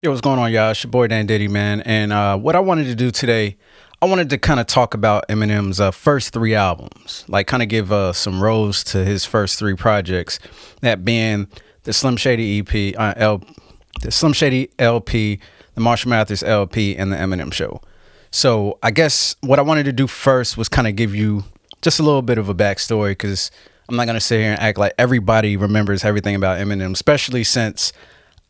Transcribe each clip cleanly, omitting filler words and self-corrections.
Yo, what's going on, y'all? It's your boy Dan Diddy, man. And what I wanted to do today, I wanted to kind of talk about Eminem's first three albums, like kind of give some rose to his first three projects, that being the Slim Shady EP, the Slim Shady LP, the Marshall Mathers LP, and the Eminem Show. So I guess what I wanted to do first was kind of give you just a little bit of a backstory, because I'm not gonna sit here and act like everybody remembers everything about Eminem, especially since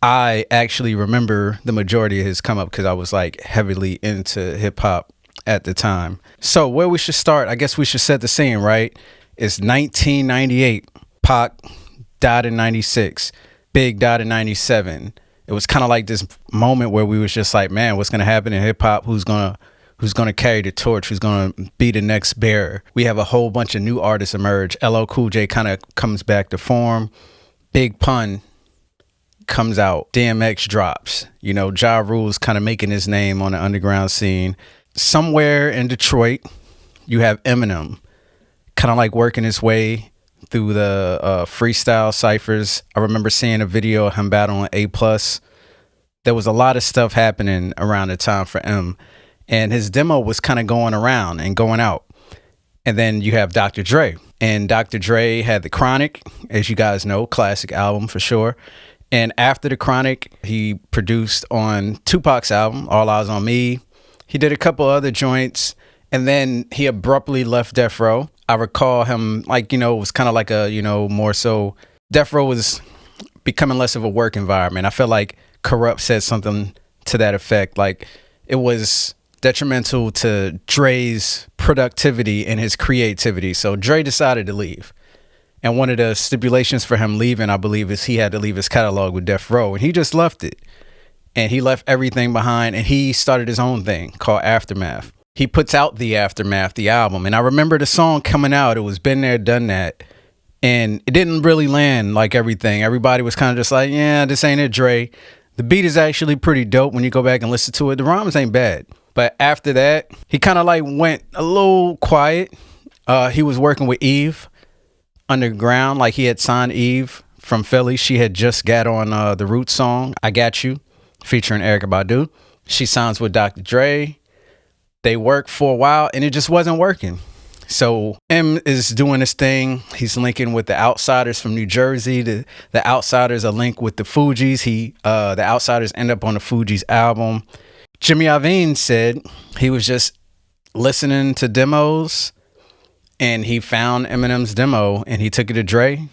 I actually remember the majority of his come up because I was like heavily into hip hop at the time. So where we should start, I guess we should set the scene, right? It's 1998. Pac died in 96. Big died in 97. It was kind of like this moment where we was just like, man, what's gonna happen in hip hop? Who's gonna carry the torch? Who's gonna be the next bearer? We have a whole bunch of new artists emerge. LL Cool J kind of comes back to form. Big Pun comes out. DMX drops. You know, Ja Rule's kind of making his name on the underground scene. Somewhere in Detroit, you have Eminem kind of like working his way through the freestyle ciphers. I remember seeing a video of him battling A+. There was a lot of stuff happening around the time for M, and his demo was kind of going around and going out. And then you have Dr. Dre, and Dr. Dre had The Chronic, as you guys know, classic album for sure. And after The Chronic, he produced on Tupac's album, All Eyes on Me. He did a couple other joints, and then he abruptly left Death Row. I recall him, like, you know, it was kind of like a, you know, more so, Death Row was becoming less of a work environment. I feel like Corrupt said something to that effect. Like, it was detrimental to Dre's productivity and his creativity. So Dre decided to leave. And one of the stipulations for him leaving, I believe, is he had to leave his catalog with Death Row. And he just left it. And he left everything behind. And he started his own thing called Aftermath. He puts out the Aftermath, the album. And I remember the song coming out. It was Been There, Done That. And it didn't really land like everything. Everybody was kind of just like, yeah, this ain't it, Dre. The beat is actually pretty dope when you go back and listen to it. The rhymes ain't bad. But after that, he kind of like went a little quiet. He was working with Eve underground, like he had signed Eve from Philly. She had just got on the Roots song I Got You, featuring Erykah Badu. She signs with Dr. Dre. They work for a while and it just wasn't working. So M is doing this thing. He's linking with the Outsiders from New Jersey. The Outsiders are linked with the Fugees. The Outsiders end up on the Fugees album. Jimmy Iovine said he was just listening to demos, and he found Eminem's demo and he took it to Dre.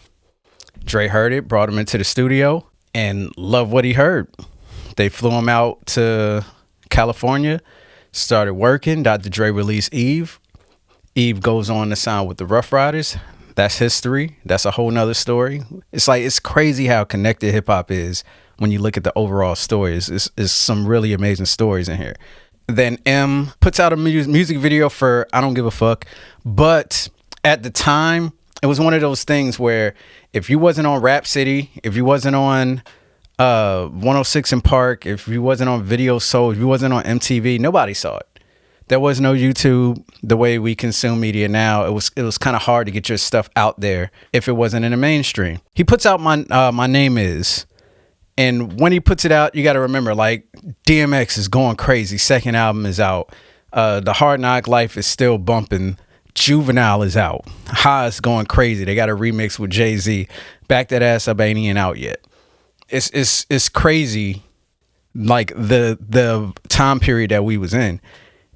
Dre heard it, brought him into the studio, and loved what he heard. They flew him out to California, started working. Dr. Dre released Eve. Eve goes on to sign with the Rough Riders. That's history. That's a whole nother story. It's like, it's crazy how connected hip hop is when you look at the overall stories. It's some really amazing stories in here. Then M puts out a music video for I Don't Give a Fuck. But at the time, it was one of those things where if you wasn't on Rap City, if you wasn't on 106 in Park, if you wasn't on Video Soul, if you wasn't on MTV, nobody saw it. There was no YouTube the way we consume media now. It was kind of hard to get your stuff out there if it wasn't in the mainstream. He puts out My Name Is. And when he puts it out, you got to remember, like, DMX is going crazy. Second album is out. The Hard Knock Life is still bumping. Juvenile is out. Ha is going crazy. They got a remix with Jay-Z. Back That Ass Up ain't even out yet. It's crazy, like the time period that we was in.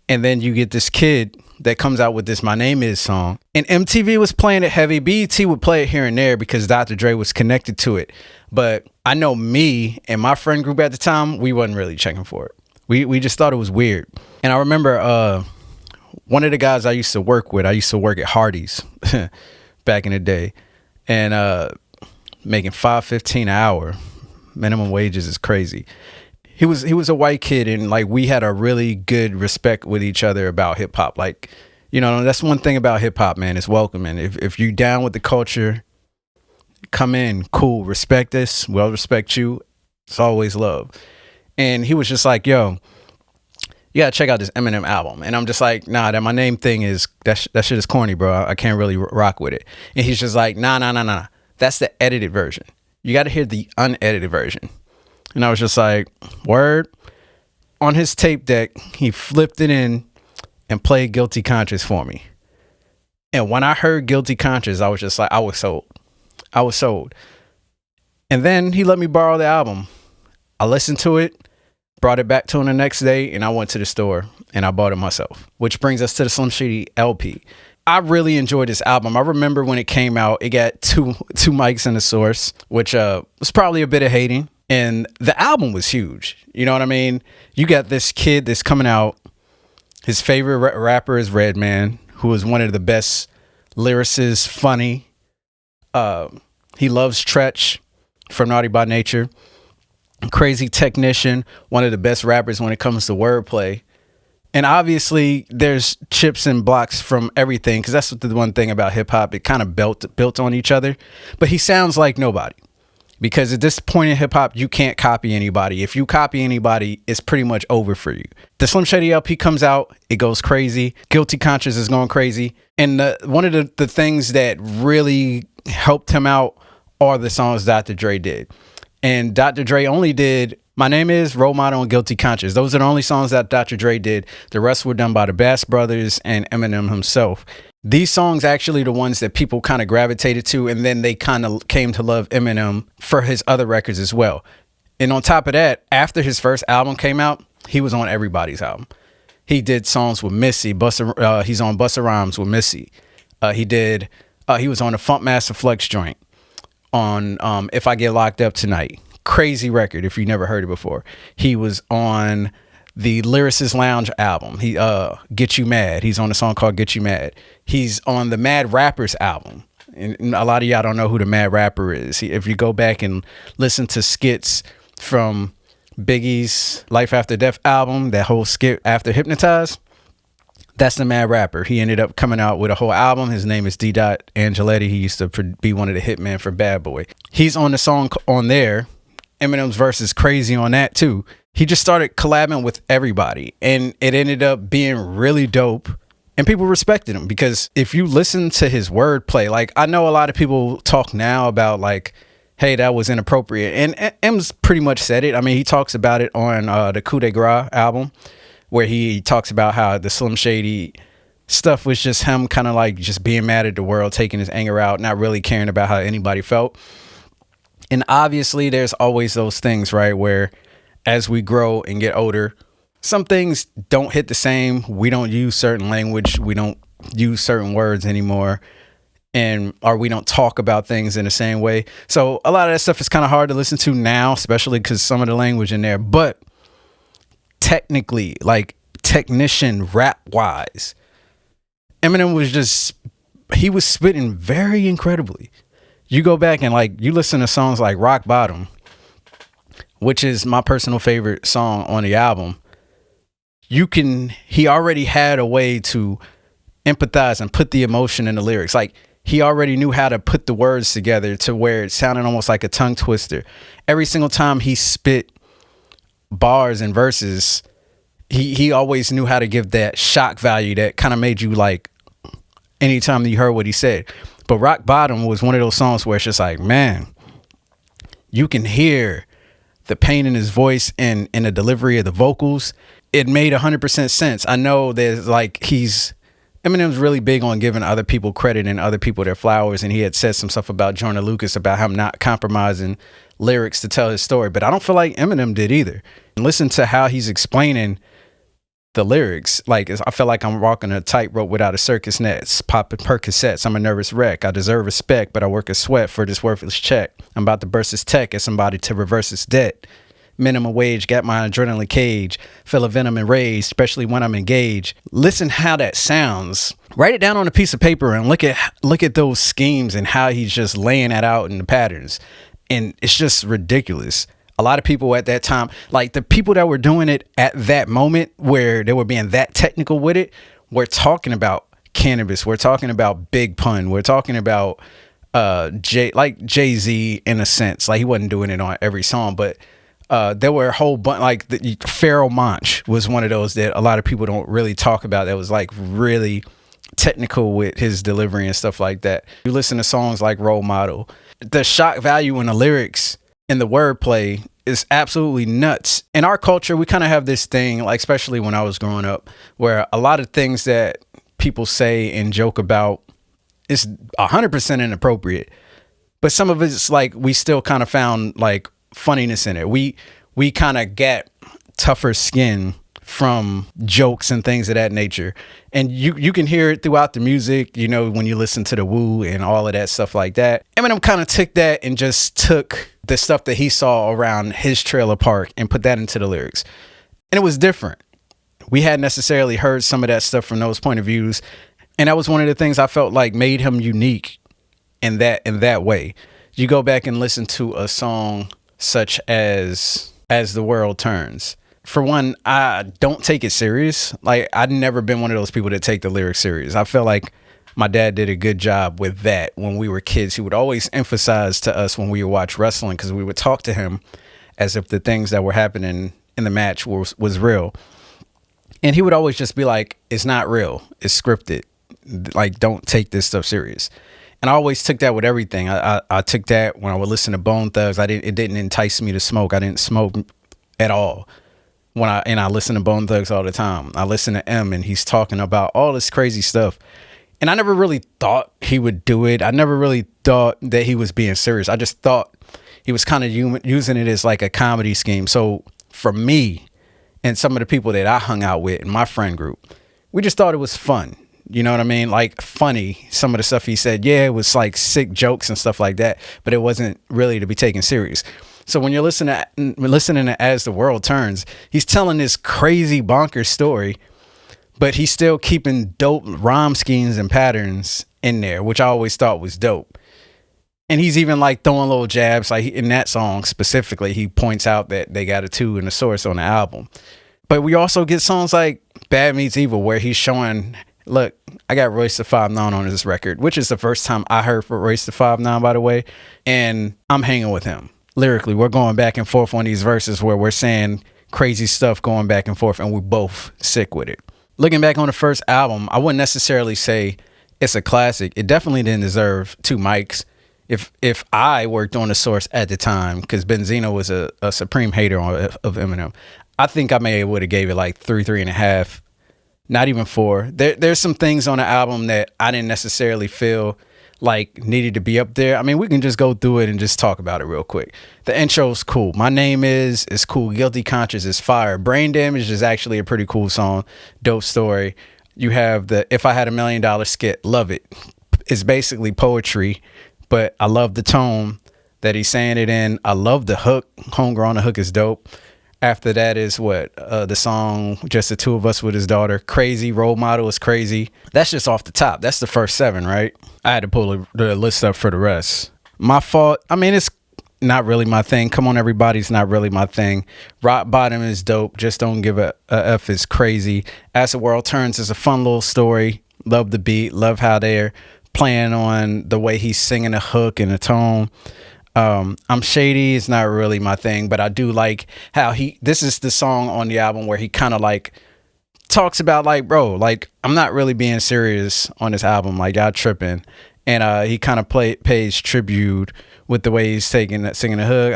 And then you get this kid that comes out with this My Name Is song. And MTV was playing it heavy. BET would play it here and there because Dr. Dre was connected to it. But I know me and my friend group at the time, we wasn't really checking for it. We just thought it was weird. And I remember one of the guys I used to work with, I used to work at Hardee's back in the day. And making $5.15 an hour. Minimum wages is crazy. He was a white kid, and like we had a really good respect with each other about hip hop. Like, you know, that's one thing about hip hop, man. It's welcoming. If you down with the culture, come in, cool, respect this, we'll respect you. It's always love. And he was just like, yo, you gotta check out this Eminem album. And I'm just like, nah, that My Name thing is, that shit is corny, bro. I can't really rock with it. And he's just like, nah. That's the edited version. You gotta hear the unedited version. And I was just like, word. On his tape deck, he flipped it in and played Guilty Conscience for me. And when I heard Guilty Conscience, I was just like, I was sold. I was sold. And then he let me borrow the album. I listened to it, brought it back to him the next day, and I went to the store and I bought it myself. Which brings us to the Slim Shady LP. I really enjoyed this album. I remember when it came out, it got two mics in the source, which was probably a bit of hating. And the album was huge. You know what I mean? You got this kid that's coming out. His favorite rapper is Redman, who is one of the best lyricists, funny. He loves Tretch from Naughty by Nature. Crazy technician, one of the best rappers when it comes to wordplay. And obviously, there's chips and blocks from everything, because that's the one thing about hip hop. It kind of built on each other. But he sounds like nobody. Because at this point in hip hop, you can't copy anybody. If you copy anybody, it's pretty much over for you. The Slim Shady LP comes out, it goes crazy. Guilty Conscience is going crazy. And one of the things that really helped him out are the songs Dr. Dre did. And Dr. Dre only did My Name Is, Role Model, and Guilty Conscience. Those are the only songs that Dr. Dre did. The rest were done by the Bass Brothers and Eminem himself. These songs actually the ones that people kind of gravitated to, and then they kind of came to love Eminem for his other records as well. And on top of that, after his first album came out, he was on everybody's album. He did songs with Missy. He's on Busta Rhymes with Missy. He was on the Funkmaster Flex joint on If I Get Locked Up Tonight. Crazy record if you never heard it before. He was on the Lyricist Lounge album. He Get You Mad. He's on a song called Get You Mad. He's on the Mad Rappers album. And a lot of y'all don't know who the Mad Rapper is. If you go back and listen to skits from Biggie's Life After Death album, that whole skit after Hypnotize, that's the Mad Rapper. He ended up coming out with a whole album. His name is D. Angeletti. He used to be one of the hitmen for Bad Boy. He's on the song on there. Eminem's verse is crazy on that too. He just started collabing with everybody, and it ended up being really dope. And people respected him because if you listen to his wordplay, like I know a lot of people talk now about like, hey, that was inappropriate. And M's pretty much said it. I mean, he talks about it on the Coup de Grace album, where he talks about how the Slim Shady stuff was just him kind of like just being mad at the world, taking his anger out, not really caring about how anybody felt. And obviously there's always those things, right, where as we grow and get older, some things don't hit the same. We don't use certain language. We don't use certain words anymore. Or we don't talk about things in the same way. So a lot of that stuff is kind of hard to listen to now, especially because some of the language in there. But technically, like technician rap wise, Eminem he was spitting very incredibly. You go back and like you listen to songs like Rock Bottom, which is my personal favorite song on the album. He already had a way to empathize and put the emotion in the lyrics. Like he already knew how to put the words together to where it sounded almost like a tongue twister. Every single time he spit bars and verses, he always knew how to give that shock value that kind of made you like anytime you heard what he said. But Rock Bottom was one of those songs where it's just like, man, you can hear the pain in his voice and in the delivery of the vocals. It made 100% sense. I know there's like Eminem's really big on giving other people credit and other people their flowers. And he had said some stuff about Joyner Lucas about him not compromising lyrics to tell his story. But I don't feel like Eminem did either. And listen to how he's explaining the lyrics. Like I feel like I'm walking a tightrope without a circus net, popping Percocets. I'm a nervous wreck. I deserve respect, but I work a sweat for this worthless check. I'm about to burst his tech as somebody to reverse his debt. Minimum wage, got my adrenaline cage, feel a venom and rage, especially when I'm engaged. Listen how that sounds. Write it down on a piece of paper and look at those schemes and how he's just laying that out in the patterns. And it's just ridiculous. A lot of people at that time, like the people that were doing it at that moment where they were being that technical with it, we're talking about cannabis. We're talking about Big Pun. We're talking about Jay-Z in a sense. Like he wasn't doing it on every song, but there were a whole bunch, like Pharoah Monch was one of those that a lot of people don't really talk about, that was like really technical with his delivery and stuff like that. You listen to songs like Role Model, the shock value in the lyrics and the wordplay is absolutely nuts. In our culture, we kind of have this thing, like especially when I was growing up, where a lot of things that people say and joke about is 100% inappropriate. But some of it's like we still kind of found like funniness in it. We kind of get tougher skin from jokes and things of that nature. And you can hear it throughout the music, you know, when you listen to the Woo and all of that stuff like that. Eminem kind of took that and just took the stuff that he saw around his trailer park and put that into the lyrics. And it was different. We hadn't necessarily heard some of that stuff from those point of views. And that was one of the things I felt like made him unique in that way. You go back and listen to a song such as the World Turns. For one, I don't take it serious. Like, I've never been one of those people that take the lyrics serious. I feel like my dad did a good job with that when we were kids. He would always emphasize to us when we would watch wrestling, because we would talk to him as if the things that were happening in the match was real. And he would always just be like, it's not real. It's scripted. Like, don't take this stuff serious. And I always took that with everything. I took that when I would listen to Bone Thugs. It didn't entice me to smoke. I didn't smoke at all. I listen to Bone Thugs all the time. I listen to M, and he's talking about all this crazy stuff. And I never really thought he would do it. I never really thought that he was being serious. I just thought he was kind of using it as like a comedy scheme. So for me and some of the people that I hung out with in my friend group, we just thought it was fun. You know what I mean? Like, funny. Some of the stuff he said, yeah, it was like sick jokes and stuff like that, but it wasn't really to be taken serious. So when you're listening to As the World Turns, he's telling this crazy bonkers story, but he's still keeping dope rhyme schemes and patterns in there, which I always thought was dope. And he's even like throwing little jabs. Like, in that song specifically, he points out that they got a 2 in the source on the album. But we also get songs like Bad Meets Evil, where he's showing, look, I got R.O.S.E the 5'9" on this record, which is the first time I heard for R.O.S.E the 5'9", by the way. And I'm hanging with him. Lyrically, we're going back and forth on these verses where we're saying crazy stuff going back and forth, and we're both sick with it. Looking back on the first album, I wouldn't necessarily say it's a classic. It definitely didn't deserve 2 mics. If I worked on the source at the time, because Benzino was a supreme hater of Eminem, I think I may would have gave it like 3.5, not even 4. There's some things on the album that I didn't necessarily feel like needed to be up there. I mean, we can just go through it and just talk about it real quick. The intro's cool. My Name is cool. Guilty Conscience is fire. Brain Damage is actually a pretty cool song. Dope story. You have the If I Had $1 Million skit. Love it. It's basically poetry, but I love the tone that he's saying it in. I love the hook. Homegrown, the hook is dope. After that is the song Just the Two of Us with his daughter. Crazy. Role Model is crazy. That's just off the top. That's the first 7, right? I had to pull the list up for the rest. My Fault. I mean, it's not really my thing. Come On Everybody's not really my thing. Rock Bottom is dope. Just Don't Give a F is crazy. As the World Turns is a fun little story. Love the beat. Love how they're playing on the way he's singing the hook and the tone. I'm Shady is not really my thing, but I do like how this is the song on the album where he kind of like talks about like, bro, like, I'm not really being serious on this album, like, y'all tripping. And he kind of pays tribute with the way he's singing the hook.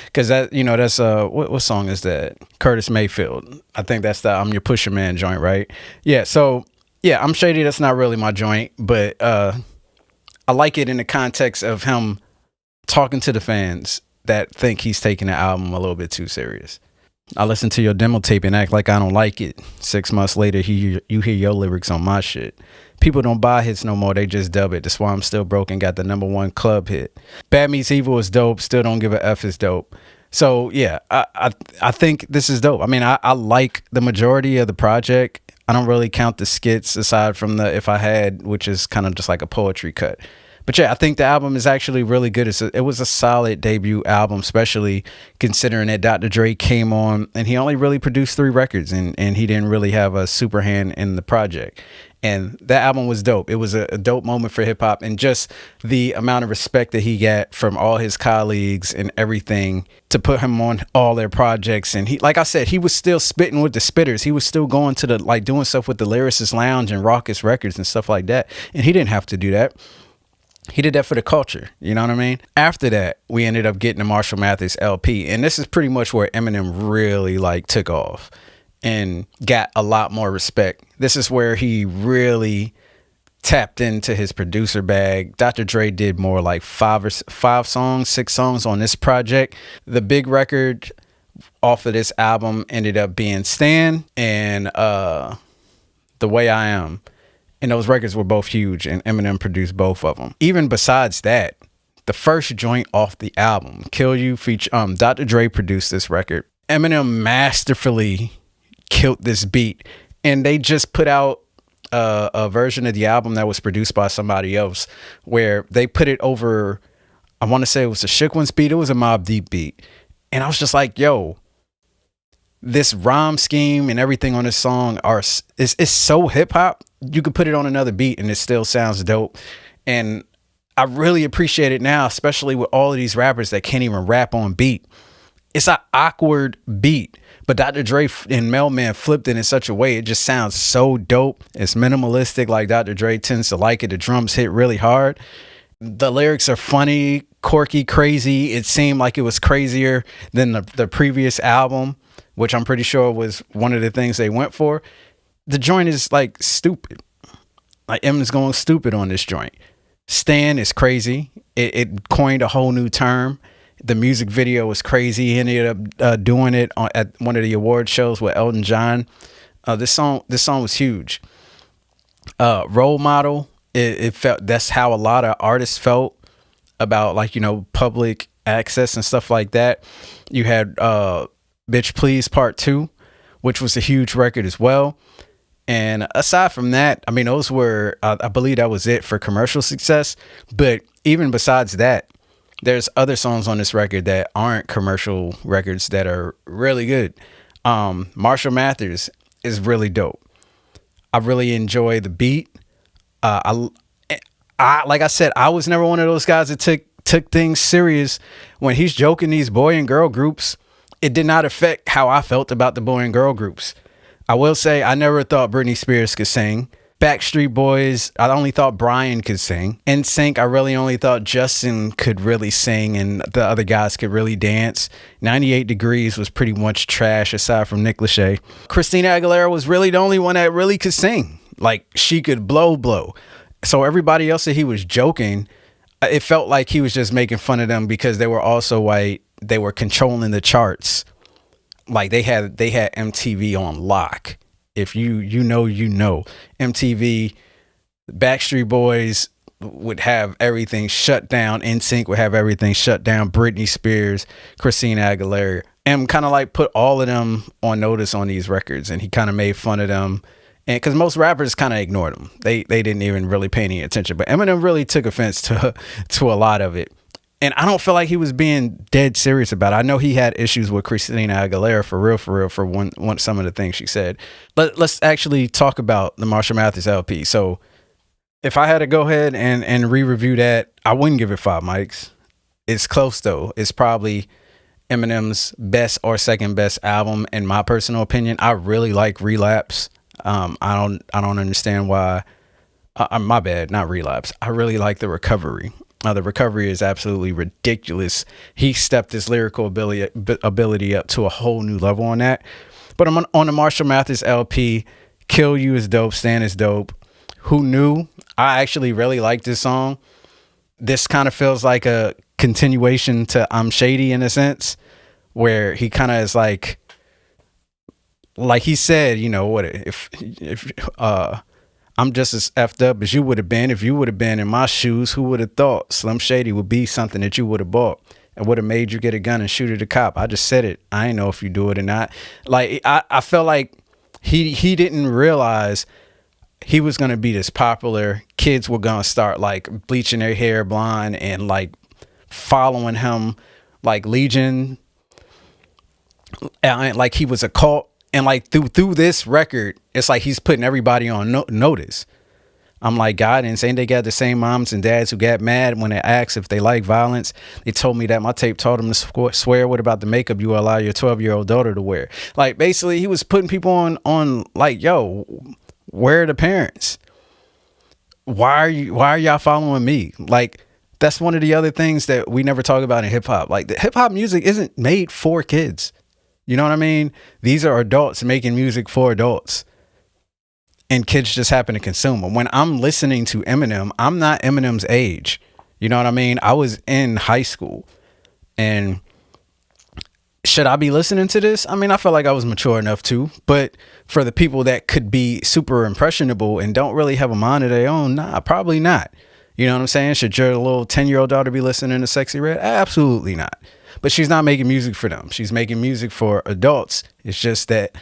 Because that, you know, that's what song is that? Curtis Mayfield. I think that's the I'm Your Pusher Man joint, right? Yeah. So yeah, I'm Shady. That's not really my joint, but I like it in the context of him talking to the fans that think he's taking the album a little bit too serious. I listen to your demo tape and act like I don't like it. 6 months later, you hear your lyrics on my shit. People don't buy hits no more, they just dub it. That's why I'm still broke and got the #1 club hit. Bad Meets Evil is dope. Still Don't Give a F is dope. So yeah, I think this is dope. I mean, I like the majority of the project. I don't really count the skits aside from the If I Had, which is kind of just like a poetry cut. But yeah, I think the album is actually really good. It was a solid debut album, especially considering that Dr. Dre came on and he only really produced 3 records and he didn't really have a super hand in the project. And that album was dope. It was a dope moment for hip hop, and just the amount of respect that he got from all his colleagues and everything to put him on all their projects. And he, like I said, he was still spitting with the spitters. He was still going to the, like, doing stuff with the Lyricist Lounge and Raucous Records and stuff like that. And he didn't have to do that. He did that for the culture. You know what I mean? After that, we ended up getting the Marshall Mathers LP. And this is pretty much where Eminem really like took off and got a lot more respect. This is where he really tapped into his producer bag. Dr. Dre did more like six songs on this project. The big record off of this album ended up being Stan and The Way I Am. And those records were both huge, and Eminem produced both of them. Even besides that, the first joint off the album, Kill You, Dr. Dre produced this record. Eminem masterfully killed this beat, and they just put out a version of the album that was produced by somebody else, where they put it over, I want to say it was a Shook One's beat, it was a Mobb Deep beat. And I was just like, yo, this rhyme scheme and everything on this song is so hip hop. You could put it on another beat and it still sounds dope. And I really appreciate it now, especially with all of these rappers that can't even rap on beat. It's an awkward beat, but Dr. Dre and Mailman flipped it in such a way it just sounds so dope. It's minimalistic, like Dr. Dre tends to like it. The drums hit really hard. The lyrics are funny, quirky, crazy. It seemed like it was crazier than the previous album, which I'm pretty sure was one of the things they went for. The joint is like stupid. Like Eminem's going stupid on this joint. Stan is crazy. It coined a whole new term. The music video was crazy. He ended up doing it at one of the award shows with Elton John. This song was huge. Role Model. It felt, that's how a lot of artists felt about, like, you know, public access and stuff like that. You had Bitch Please Part 2, which was a huge record as well. And aside from that, I mean, those were, I believe that was it for commercial success. But even besides that, there's other songs on this record that aren't commercial records that are really good. Marshall Mathers is really dope. I really enjoy the beat. I like I said, I was never one of those guys that took things serious. When he's joking these boy and girl groups, it did not affect how I felt about the boy and girl groups. I will say I never thought Britney Spears could sing. Backstreet Boys, I only thought Brian could sing. NSYNC, I really only thought Justin could really sing and the other guys could really dance. 98 Degrees was pretty much trash aside from Nick Lachey. Christina Aguilera was really the only one that really could sing. Like, she could blow. So everybody else that he was joking, it felt like he was just making fun of them because they were also white. They were controlling the charts. Like, they had MTV on lock. If you know, MTV, Backstreet Boys would have everything shut down. NSYNC would have everything shut down. Britney Spears, Christina Aguilera, and kind of like put all of them on notice on these records. And he kind of made fun of them. And because most rappers kind of ignored them. They didn't even really pay any attention. But Eminem really took offense to a lot of it. And I don't feel like he was being dead serious about it. I know he had issues with Christina Aguilera for real, for one some of the things she said. Let's actually talk about the Marshall Mathers LP. So if I had to go ahead and re-review that, I wouldn't give it 5 mics. It's close though. It's probably Eminem's best or second best album in my personal opinion. I really like Relapse. I don't understand why. My bad, not Relapse. I really like The Recovery. The Recovery is absolutely ridiculous. He stepped his lyrical ability up to a whole new level on that. But I'm on the Marshall Mathers LP. Kill You is dope. Stan is dope. Who Knew? I actually really like this song. This kind of feels like a continuation to I'm Shady in a sense, where he kind of is like he said, you know what, if I'm just as effed up as you would have been. If you would have been in my shoes, who would have thought Slim Shady would be something that you would have bought and would have made you get a gun and shoot at a cop? I just said it. I ain't know if you do it or not. Like, I felt like he didn't realize he was going to be this popular. Kids were going to start like bleaching their hair blonde and like following him like Legion. And like he was a cult. And like through this record, it's like he's putting everybody on notice. I'm like, God, and saying they got the same moms and dads who got mad when they asked if they like violence. They told me that my tape told them to swear. What about the makeup you allow your 12-year-old daughter to wear? Like, basically, he was putting people on like, yo, where are the parents? why are y'all following me? Like, that's one of the other things that we never talk about in hip hop. Like, the hip hop music isn't made for kids. You know what I mean? These are adults making music for adults, and kids just happen to consume them. When I'm listening to Eminem, I'm not Eminem's age. You know what I mean? I was in high school, and should I be listening to this? I mean, I felt like I was mature enough to, but for the people that could be super impressionable and don't really have a mind of their own, nah, probably not. You know what I'm saying? Should your little 10-year-old daughter be listening to Sexy Red? Absolutely not. But she's not making music for them. She's making music for adults. It's just that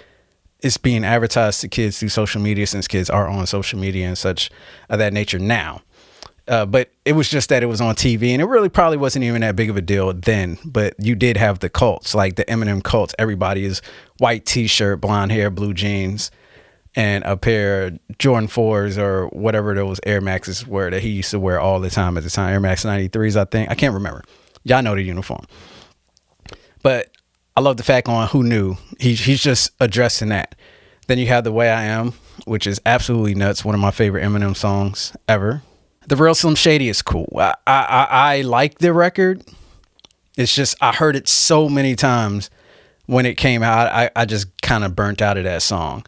it's being advertised to kids through social media, since kids are on social media and such of that nature now. But it was just that it was on TV, and it really probably wasn't even that big of a deal then. But you did have the cults, like the Eminem cults. Everybody is white t-shirt, blonde hair, blue jeans, and a pair of Jordan 4s or whatever those Air Maxes were that he used to wear all the time at the time. Air Max 93s, I think. I can't remember. Y'all know the uniform. But I love the fact on Who Knew. He's just addressing that. Then you have The Way I Am, which is absolutely nuts. One of my favorite Eminem songs ever. The Real Slim Shady is cool. I like the record. It's just I heard it so many times when it came out. I just kind of burnt out of that song.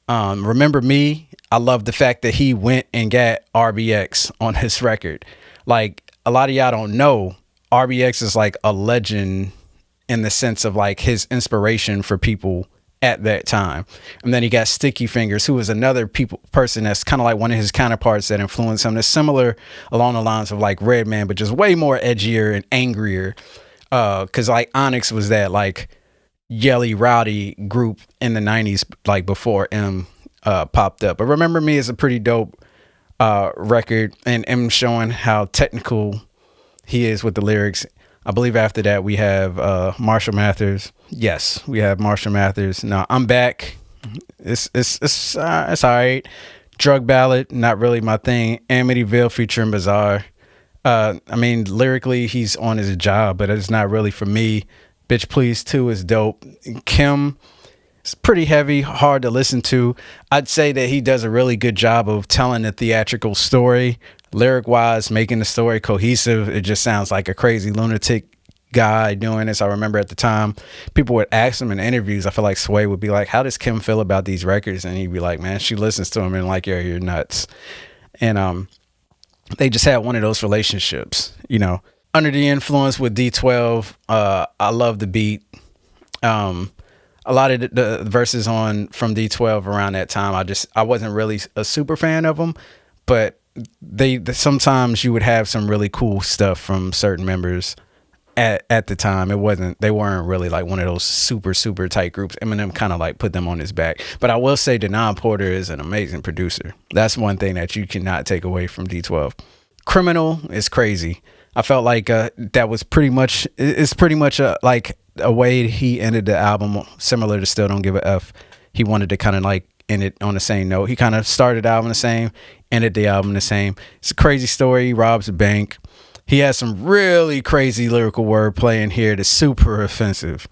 Remember Me? I love the fact that he went and got RBX on his record. Like, a lot of y'all don't know, RBX is like a legend in the sense of like his inspiration for people at that time. And then he got Sticky Fingers, who is another person that's kind of like one of his counterparts that influenced him. That's similar along the lines of like Redman, but just way more edgier and angrier. Cause like Onyx was that like yelly, rowdy group in the 90s, like before M popped up. But Remember Me is a pretty dope record, and M showing how technical he is with the lyrics. I believe after that we have Marshall Mathers. Yes, we have Marshall Mathers. Now I'm Back. It's all right. Drug Ballad, not really my thing. Amityville featuring Bizarre. I mean, lyrically he's on his job, but it's not really for me. Bitch Please 2 is dope. Kim, it's pretty heavy, hard to listen to. I'd say that he does a really good job of telling a theatrical story. Lyric wise, making the story cohesive. It just sounds like a crazy lunatic guy doing this. I remember at the time people would ask him in interviews. I feel like Sway would be like, how does Kim feel about these records? And he'd be like, man, she listens to them and like, yeah, you're nuts. And they just had one of those relationships, you know. Under the Influence with D12, I love the beat. A lot of the verses on from D12 around that time, I wasn't really a super fan of them, but they sometimes you would have some really cool stuff from certain members at the time. They weren't really like one of those super tight groups. Eminem kind of like put them on his back. But I will say Denon Porter is an amazing producer. That's one thing that you cannot take away from D12. Criminal is crazy. I felt like that was pretty much like a way he ended the album, similar to Still Don't Give a F. He wanted to kind of like end it on the same note. He kind of started the album the same, ended the album the same. It's a crazy story. He robs a bank. He has some really crazy lyrical wordplay in here that's super offensive.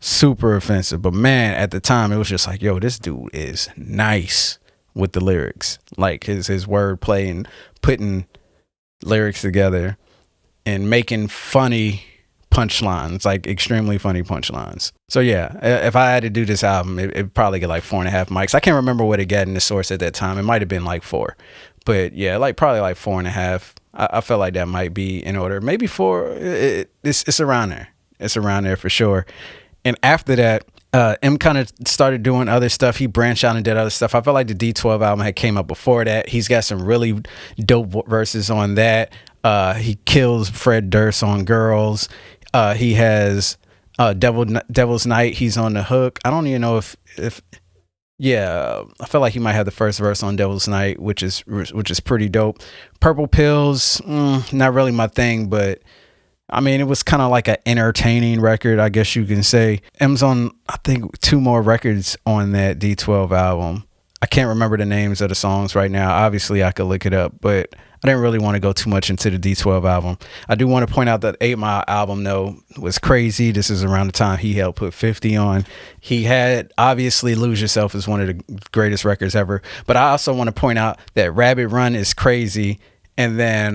But man, at the time, it was just like, yo, this dude is nice with the lyrics. Like his wordplay and putting lyrics together and making funny punchlines, like extremely funny punchlines. So yeah, if I had to do this album, it'd probably get like 4.5 mics. I can't remember what it got in the source at that time. It might have been like 4, but yeah, like probably like 4.5. I felt like that might be in order. Maybe 4. It's around there. It's around there for sure. And after that, M kind of started doing other stuff. He branched out and did other stuff. I felt like the D12 album had came up before that. He's got some really dope verses on that. He kills Fred Durst on Girls. He has Devil's Night. He's on the hook. I don't even know if yeah, I feel like he might have the first verse on Devil's Night, which is pretty dope. Purple Pills, not really my thing, but I mean, it was kind of like an entertaining record, I guess you can say. M's on, I think, 2 more records on that D12 album. I can't remember the names of the songs right now. Obviously, I could look it up, but I didn't really want to go too much into the D12 album. I do want to point out that 8 Mile album, though, was crazy. This is around the time he helped put 50 on. He had, obviously, Lose Yourself is one of the greatest records ever. But I also want to point out that Rabbit Run is crazy. And then,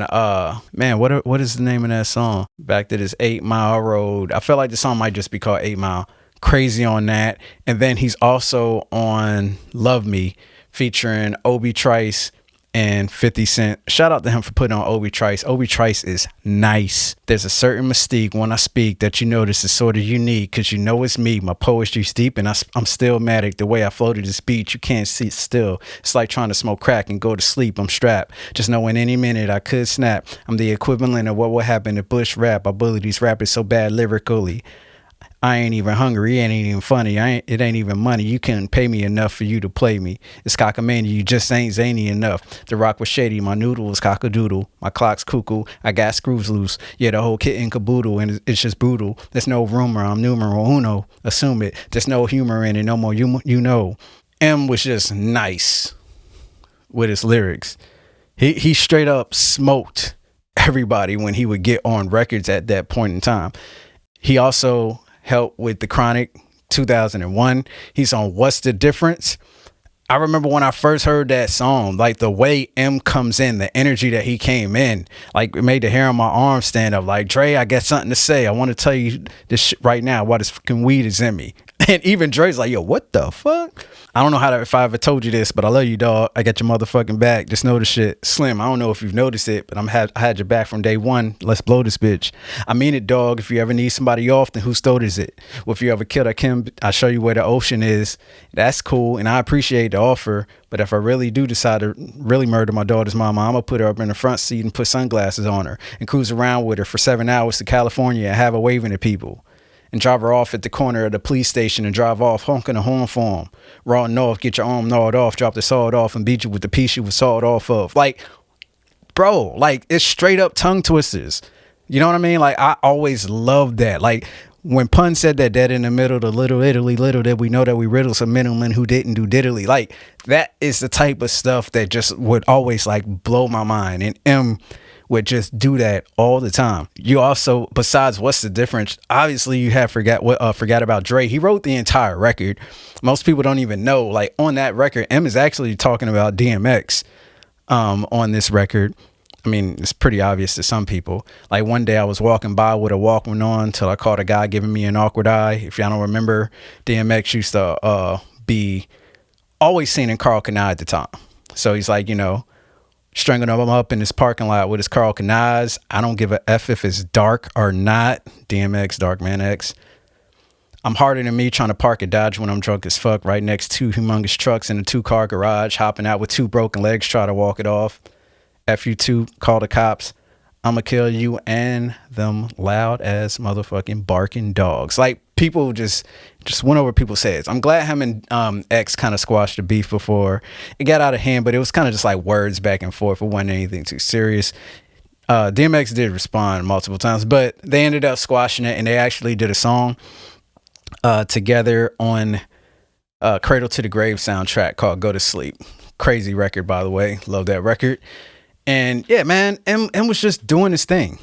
man, what is the name of that song? Back to This 8 Mile Road. I feel like the song might just be called 8 Mile. Crazy on that. And then he's also on Love Me, featuring Obi Trice and 50 Cent. Shout out to him for putting on Obi Trice. Obi Trice is nice. There's a certain mystique when I speak that you notice is sort of unique, because you know it's me. My poetry's deep and I'm still matic. The way I floated this beat, you can't sit still. It's like trying to smoke crack and go to sleep. I'm strapped. Just knowing any minute I could snap. I'm the equivalent of what would happen if Bush rap. I bully these rappers so bad lyrically. I ain't even hungry, it ain't even funny, it ain't even money. You couldn't pay me enough for you to play me. It's cockamania, you just ain't zany enough. The rock was shady, my noodle was cockadoodle. My clock's cuckoo, I got screws loose. Yeah, the whole kit and caboodle, and it's just brutal. There's no rumor, I'm numero uno. Assume it, there's no humor in it, no more you know. M was just nice with his lyrics. He straight up smoked everybody when he would get on records at that point in time. He also helped with The Chronic 2001. He's on What's the Difference. I remember when I first heard that song, like the way M comes in, the energy that he came in, like it made the hair on my arm stand up. Like, Dre, I got something to say. I want to tell you this shit right now while this fucking weed is in me. And even Dre's like, yo, what the fuck? I don't know if I ever told you this, but I love you, dog. I got your motherfucking back. Just know the shit. Slim, I don't know if you've noticed it, but I had your back from day one. Let's blow this bitch. I mean it, dog. If you ever need somebody often, whose throat is it? Well, if you ever killed a Kim, I'll show you where the ocean is. That's cool, and I appreciate the offer. But if I really do decide to really murder my daughter's mama, I'm going to put her up in the front seat and put sunglasses on her and cruise around with her for 7 hours to California and have her waving at people. And drive her off at the corner of the police station and drive off honking a horn for him. Raw north, get your arm gnawed off, drop the sword off and beat you with the piece you was sawed off of. Like, bro, like it's straight up tongue twisters. You know what I mean? Like, I always loved that. Like, when Pun said that dead in the middle, the little Italy, little did we know that we riddled some middlemen who didn't do diddly. Like, that is the type of stuff that just would always like blow my mind. And M would just do that all the time. You also, besides What's the Difference, obviously you have forgot about Dre. He wrote the entire record. Most people don't even know, like on that record, M is actually talking about DMX on this record. I mean, it's pretty obvious to some people. Like one day I was walking by with a Walkman on till I caught a guy giving me an awkward eye. If y'all don't remember, DMX used to be always seen in Carl Kanai at the time. So he's like, you know, stringing them up in this parking lot with his Carl Kanais. I don't give a F if it's dark or not. DMX, Dark Man X. I'm harder than me trying to park a Dodge when I'm drunk as fuck right next to humongous trucks in a 2-car garage, hopping out with 2 broken legs, try to walk it off. F you 2, call the cops. I'ma kill you and them loud as motherfucking barking dogs. Like, people just went over people's heads. I'm glad him and X kind of squashed the beef before it got out of hand, but it was kind of just like words back and forth. It wasn't anything too serious. DMX did respond multiple times, but they ended up squashing it, and they actually did a song together on Cradle to the Grave soundtrack called Go to Sleep. Crazy record, by the way. Love that record. And yeah, man, M was just doing his thing.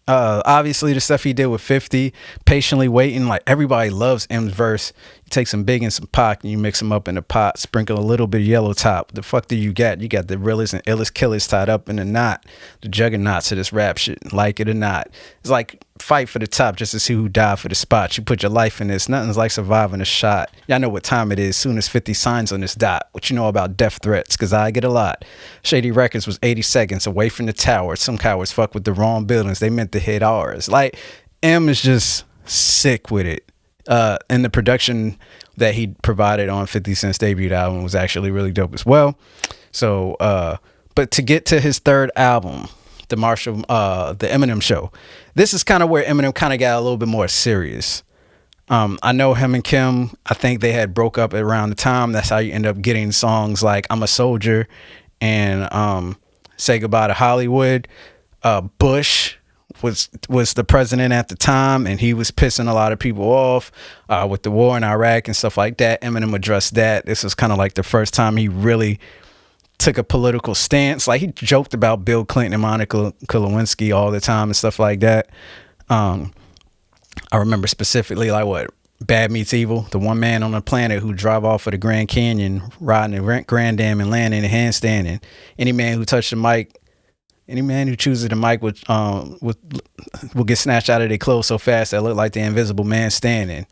Obviously the stuff he did with 50, patiently waiting, like everybody loves M's verse. You take some Big and some Pac and you mix them up in a pot, sprinkle a little bit of Yellow Top. The fuck do you got? You got the realest and illest killers tied up in a knot. The juggernauts of this rap shit, like it or not. It's like fight for the top just to see who died for the spot. You put your life in this. Nothing's like surviving a shot. Y'all know what time it is. Soon as 50 signs on this dot. What you know about death threats? Cause I get a lot. Shady Records was 80 seconds away from the tower. Some cowards fuck with the wrong buildings. They meant to hit ours. Like, M is just sick with it. And the production that he provided on 50 Cent's debut album was actually really dope as well. So, but to get to his third album, the Eminem Show, this is kind of where Eminem kind of got a little bit more serious. I know him and Kim, I think they had broke up around the time. That's how you end up getting songs like I'm a Soldier and Say Goodbye to Hollywood. Bush was the president at the time, and he was pissing a lot of people off with the war in Iraq and stuff like that. Eminem addressed that. This was kind of like the first time he really took a political stance. Like, he joked about Bill Clinton and Monica Lewinsky all the time and stuff like that. I remember specifically, like, what Bad Meets Evil, the one man on the planet who drive off of the Grand Canyon, riding the Grand Dam and land in a handstand, and any man who touched the mic, any man who chooses the mic will get snatched out of their clothes so fast that look like the invisible man standing.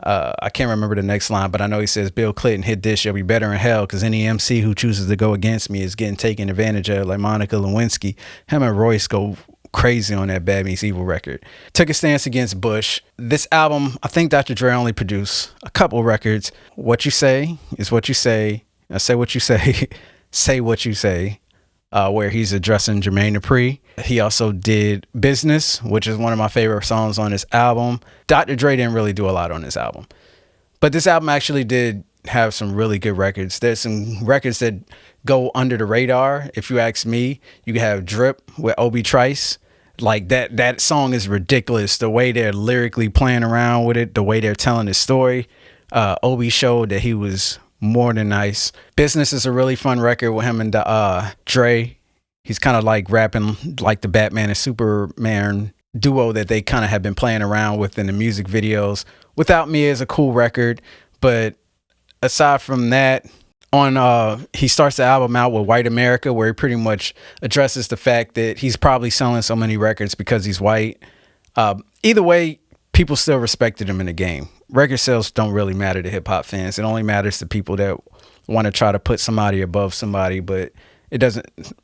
I can't remember the next line, but I know he says, Bill Clinton hit this, you'll be better in hell, because any MC who chooses to go against me is getting taken advantage of, like Monica Lewinsky. Him and R.O.S.E go crazy on that Bad Meets Evil record. Took a stance against Bush. This album, I think Dr. Dre only produced a couple records. What You Say is What You Say. I Say What You Say, Say What You Say, where he's addressing Jermaine Dupri. He also did Business, which is one of my favorite songs on this album. Dr. Dre didn't really do a lot on this album, but this album actually did have some really good records. There's some records that go under the radar. If you ask me, you have Drip with Obi Trice. Like, that song is ridiculous. The way they're lyrically playing around with it, the way they're telling the story. Obi showed that he was more than nice. Business is a really fun record with him and Dre. He's kind of like rapping like the Batman and Superman duo that they kind of have been playing around with in the music videos. Without Me is a cool record, but aside from that, he starts the album out with White America, where he pretty much addresses the fact that he's probably selling so many records because he's white. Either way, people still respected him in the game. Record sales don't really matter to hip hop fans. It only matters to people that want to try to put somebody above somebody, but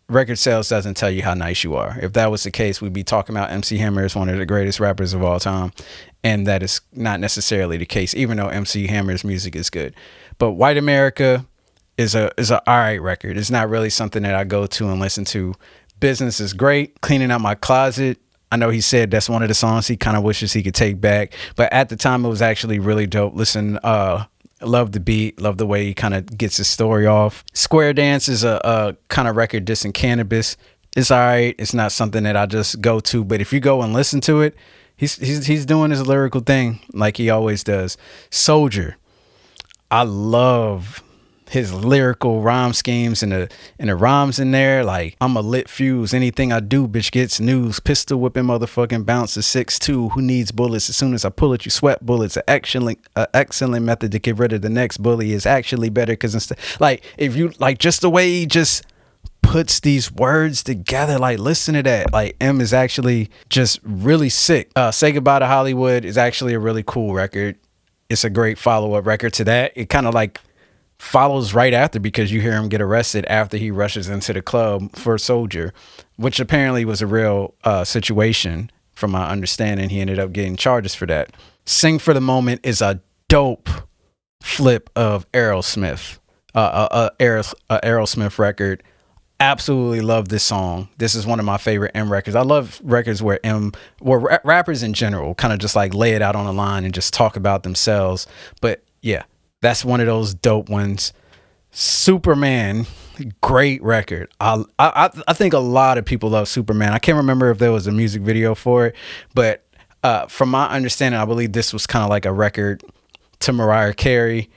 record sales doesn't tell you how nice you are. If that was the case, we'd be talking about MC Hammer as one of the greatest rappers of all time. And that is not necessarily the case, even though MC Hammer's music is good. But White America is a all right record. It's not really something that I go to and listen to. Business is great. Cleaning Out My Closet, I know he said that's one of the songs he kind of wishes he could take back, but at the time it was actually really dope. Listen, love the beat, love the way he kind of gets his story off. Square Dance is a kind of record dissing Cannabis. It's all right. It's not something that I just go to, but if you go and listen to it, he's doing his lyrical thing like he always does. Soldier, I love his lyrical rhyme schemes and the rhymes in there. Like, I'm a lit fuse. Anything I do, bitch, gets news. Pistol whipping motherfucking bounces 6'2". Who needs bullets? As soon as I pull it, you sweat bullets. An excellent method to get rid of the next bully is actually better because instead, like, if you like just the way he just puts these words together, like, listen to that. Like, M is actually just really sick. Say Goodbye to Hollywood is actually a really cool record. It's a great follow-up record to that. It kind of like follows right after, because you hear him get arrested after he rushes into the club for Soldier, which apparently was a real situation. From my understanding, he ended up getting charges for that. Sing for the Moment is a dope flip of Aerosmith, Aerosmith record. Absolutely love this song. This is one of my favorite M records. I love records where rappers in general kind of just like lay it out on the line and just talk about themselves. But yeah, that's one of those dope ones. Superman, great record. I think a lot of people love Superman. I can't remember if there was a music video for it, but from my understanding, I believe this was kind of like a record to Mariah Carey.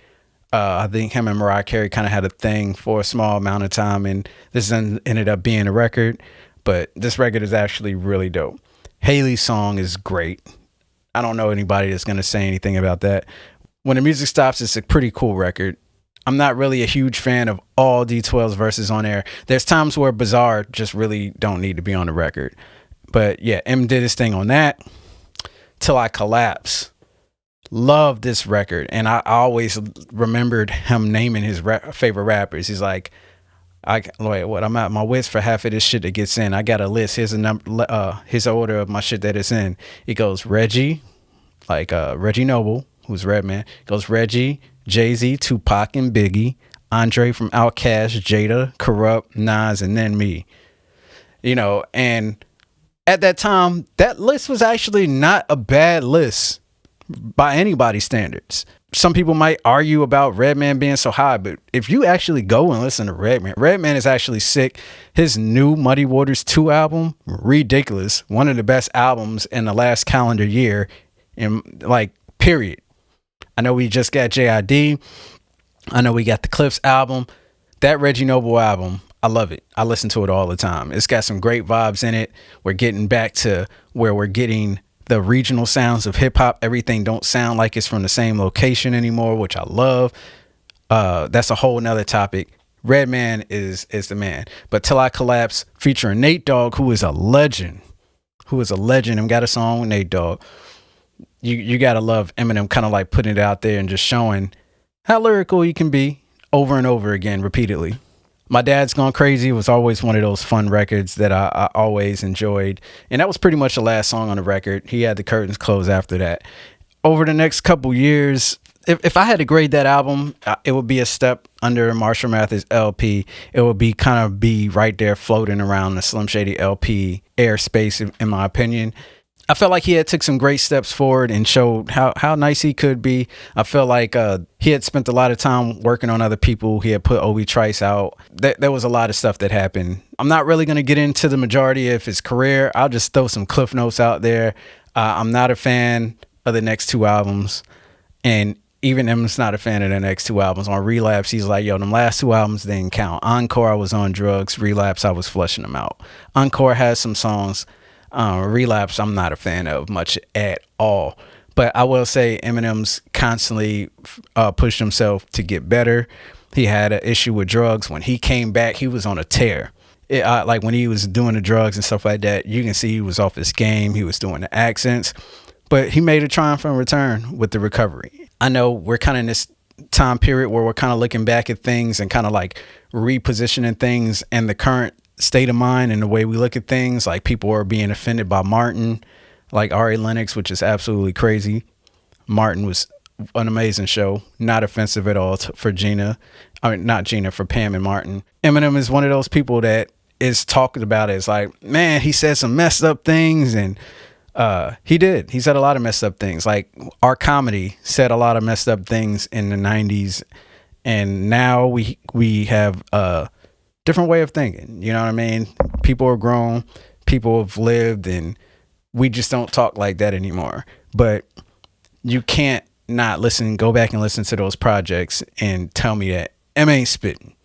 I think him and Mariah Carey kind of had a thing for a small amount of time, and this ended up being a record. But this record is actually really dope. Haley's song is great. I don't know anybody that's going to say anything about that. When the Music Stops, it's a pretty cool record. I'm not really a huge fan of all D12's verses on there. There's times where Bizarre just really don't need to be on the record. But yeah, M did his thing on that. Till I Collapse. Love this record. And I always remembered him naming his favorite rappers. He's like, I'm at my wits for half of this shit that gets in. I got a list. Here's a number, his order of my shit that is in. It goes Reggie, like Reggie Noble, who's Redman. It goes Reggie, Jay-Z, Tupac, and Biggie. Andre from Outkast, Jada, Corrupt, Nas, and then me. You know, and at that time, that list was actually not a bad list by anybody's standards. some people might argue about Redman being so high, but if you actually go and listen to Redman is actually sick. His new Muddy Waters 2 album, ridiculous. One of the best albums in the last calendar year, in like, period. I know we just got JID. I know we got the Clips album. That Reggie Noble album, I love it. I listen to it all the time. It's got some great vibes in it. We're getting back to where we're getting the regional sounds of hip hop. Everything don't sound like it's from the same location anymore, which I love. That's a whole nother topic. Redman is the man. But Till I Collapse, featuring Nate Dogg, who is a legend. And got a song with Nate Dogg. You gotta love Eminem kind of like putting it out there and just showing how lyrical you can be over and over again, repeatedly. My Dad's Gone Crazy was always one of those fun records that I always enjoyed. And that was pretty much the last song on the record. He had the curtains closed after that. Over the next couple years, if I had to grade that album, it would be a step under Marshall Mathers LP. It would be kind of be right there floating around the Slim Shady LP airspace, in my opinion. I felt like he had took some great steps forward and showed how nice he could be. I felt like he had spent a lot of time working on other people. He had put Obi Trice out. There was a lot of stuff that happened. I'm not really going to get into the majority of his career. I'll just throw some cliff notes out there. I'm not a fan of the next 2 albums. And even Eminem's not a fan of the next 2 albums. On Relapse, he's like, yo, them last 2 albums didn't count. Encore, I was on drugs. Relapse, I was flushing them out. Encore has some songs. Relapse, I'm not a fan of much at all. But I will say Eminem's constantly pushed himself to get better. He had an issue with drugs. When he came back, he was on a tear. Like when he was doing the drugs and stuff like that, you can see he was off his game. He was doing the accents. But he made a triumphant return with the recovery. I know we're kind of in this time period where we're kind of looking back at things and kind of like repositioning things and the current state of mind and the way we look at things. Like people are being offended by Martin, like Ari Lennox, which is absolutely crazy. Martin was an amazing show, not offensive at all for Gina. I mean, not Gina, for Pam and Martin. Eminem is one of those people that is talked about as like, man, he said some messed up things, and he did. He said a lot of messed up things. Like our comedy said a lot of messed up things in the 90s, and now we have different way of thinking. You know what I mean? People are grown, people have lived, and we just don't talk like that anymore. But you can't not go back and listen to those projects and tell me that M ain't spitting,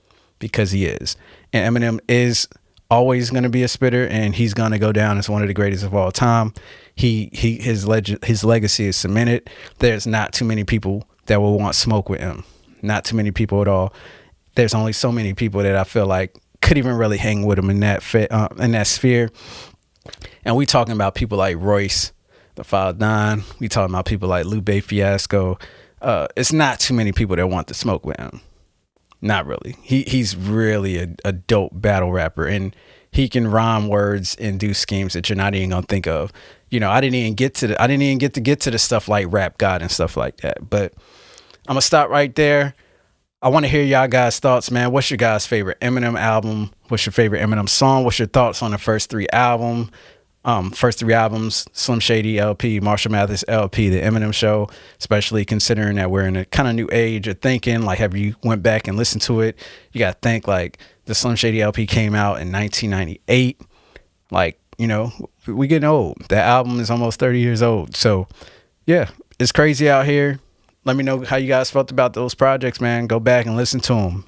because he is. And Eminem is always going to be a spitter, and he's going to go down as one of the greatest of all time. His legacy is cemented. There's not too many people that will want smoke with him. Not too many people at all. There's only so many people that I feel like could even really hang with him in that sphere. And we talking about people like R.O.S.E, the 5'9". We talking about people like Lupe Fiasco. It's not too many people that want to smoke with him. Not really. He's really a dope battle rapper, and he can rhyme words and do schemes that you're not even gonna think of. You know, I didn't even get to the stuff like Rap God and stuff like that. But I'm gonna stop right there. I want to hear y'all guys' thoughts, man. What's your guys' favorite Eminem album? What's your favorite Eminem song? What's your thoughts on the first 3 albums? Slim Shady LP, Marshall Mathers LP, The Eminem Show, especially considering that we're in a kind of new age of thinking. Like, have you went back and listened to it? You got to think, like, the Slim Shady LP came out in 1998. Like, you know, we getting old. That album is almost 30 years old. So, yeah, it's crazy out here. Let me know how you guys felt about those projects, man. Go back and listen to them.